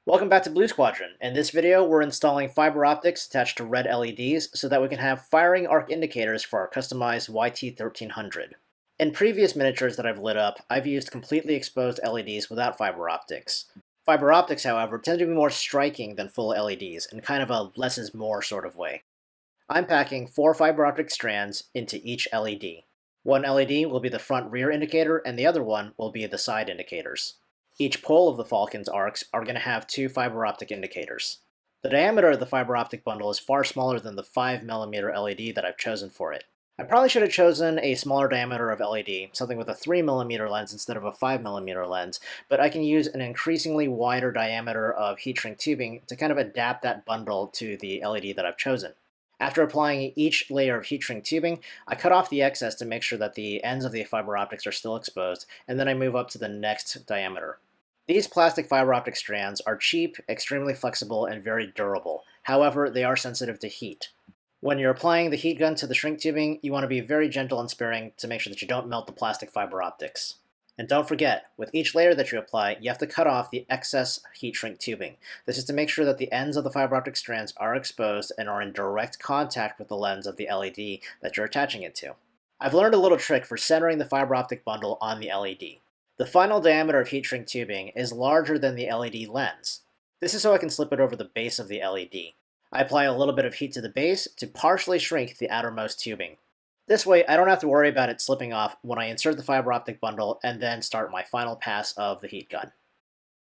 Welcome back to Blue Squadron. In this video, we're installing fiber optics attached to red LEDs so that we can have firing arc indicators for our customized YT-1300. In previous miniatures that I've lit up, I've used completely exposed LEDs without fiber optics. Fiber optics, however, tend to be more striking than full LEDs in kind of a less is more sort of way. I'm packing 4 fiber optic strands into each LED. One LED will be the front-rear indicator, and the other one will be the side indicators. Each pole of the Falcon's arcs are going to have 2 fiber optic indicators. The diameter of the fiber optic bundle is far smaller than the 5mm LED that I've chosen for it. I probably should have chosen a smaller diameter of LED, something with a 3mm lens instead of a 5mm lens, but I can use an increasingly wider diameter of heat shrink tubing to kind of adapt that bundle to the LED that I've chosen. After applying each layer of heat shrink tubing, I cut off the excess to make sure that the ends of the fiber optics are still exposed, and then I move up to the next diameter. These plastic fiber optic strands are cheap, extremely flexible, and very durable. However, they are sensitive to heat. When you're applying the heat gun to the shrink tubing, you want to be very gentle and sparing to make sure that you don't melt the plastic fiber optics. And don't forget, with each layer that you apply, you have to cut off the excess heat shrink tubing. This is to make sure that the ends of the fiber optic strands are exposed and are in direct contact with the lens of the LED that you're attaching it to. I've learned a little trick for centering the fiber optic bundle on the LED. The final diameter of heat shrink tubing is larger than the LED lens. This is so I can slip it over the base of the LED. I apply a little bit of heat to the base to partially shrink the outermost tubing. This way, I don't have to worry about it slipping off when I insert the fiber optic bundle and then start my final pass of the heat gun.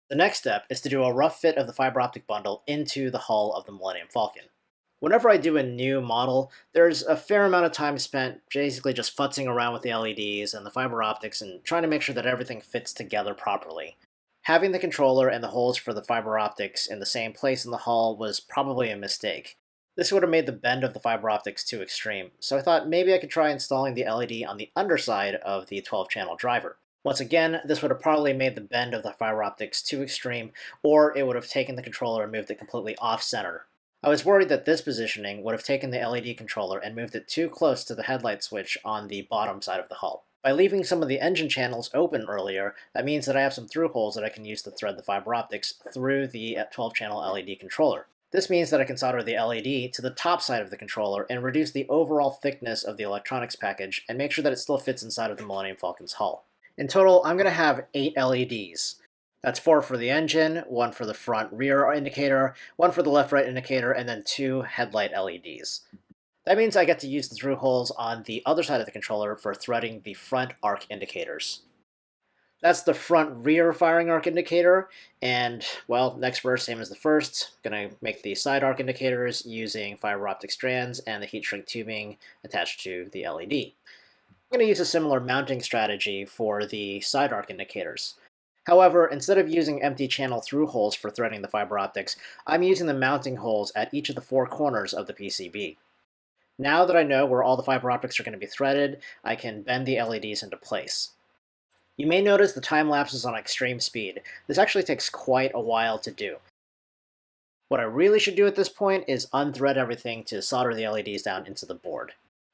The next step is to do a rough fit of the fiber optic bundle into the hull of the Millennium Falcon. Whenever I do a new model, there's a fair amount of time spent basically just futzing around with the LEDs and the fiber optics and trying to make sure that everything fits together properly. Having the controller and the holes for the fiber optics in the same place in the hull was probably a mistake. This would have made the bend of the fiber optics too extreme, so I thought maybe I could try installing the LED on the underside of the 12-channel driver. Once again, this would have probably made the bend of the fiber optics too extreme, or it would have taken the controller and moved it completely off-center. I was worried that this positioning would have taken the LED controller and moved it too close to the headlight switch on the bottom side of the hull. By leaving some of the engine channels open earlier, that means that I have some through holes that I can use to thread the fiber optics through the 12-channel LED controller. This means that I can solder the LED to the top side of the controller and reduce the overall thickness of the electronics package and make sure that it still fits inside of the Millennium Falcon's hull. In total, I'm going to have 8 LEDs. That's 4 for the engine, 1 for the front-rear indicator, 1 for the left-right indicator, and then 2 headlight LEDs. That means I get to use the through holes on the other side of the controller for threading the front arc indicators. That's the front-rear firing arc indicator, and, well, next verse, same as the first. Gonna make the side arc indicators using fiber optic strands and the heat shrink tubing attached to the LED. I'm gonna use a similar mounting strategy for the side arc indicators. However, instead of using empty channel through holes for threading the fiber optics, I'm using the mounting holes at each of the 4 corners of the PCB. Now that I know where all the fiber optics are going to be threaded, I can bend the LEDs into place. You may notice the time lapse is on extreme speed. This actually takes quite a while to do. What I really should do at this point is unthread everything to solder the LEDs down into the board.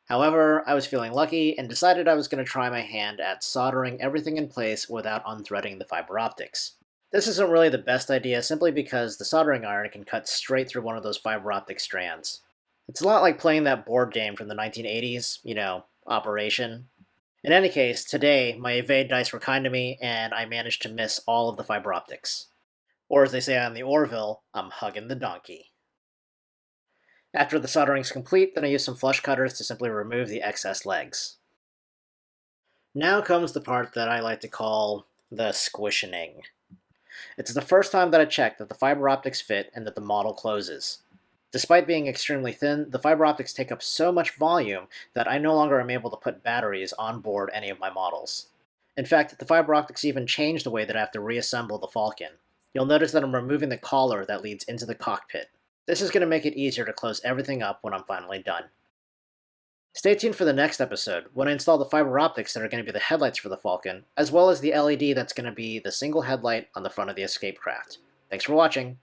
However, I was feeling lucky and decided I was going to try my hand at soldering everything in place without unthreading the fiber optics. This isn't really the best idea simply because the soldering iron can cut straight through one of those fiber optic strands. It's a lot like playing that board game from the 1980s, you know, Operation. In any case, today my evade dice were kind to me and I managed to miss all of the fiber optics. Or as they say on the Orville, I'm hugging the donkey. After the soldering is complete, then I use some flush cutters to simply remove the excess legs. Now comes the part that I like to call the squishioning. It's the first time that I check that the fiber optics fit and that the model closes. Despite being extremely thin, the fiber optics take up so much volume that I no longer am able to put batteries on board any of my models. In fact, the fiber optics even change the way that I have to reassemble the Falcon. You'll notice that I'm removing the collar that leads into the cockpit. This is going to make it easier to close everything up when I'm finally done. Stay tuned for the next episode, when I install the fiber optics that are going to be the headlights for the Falcon, as well as the LED that's going to be the single headlight on the front of the escape craft. Thanks for watching!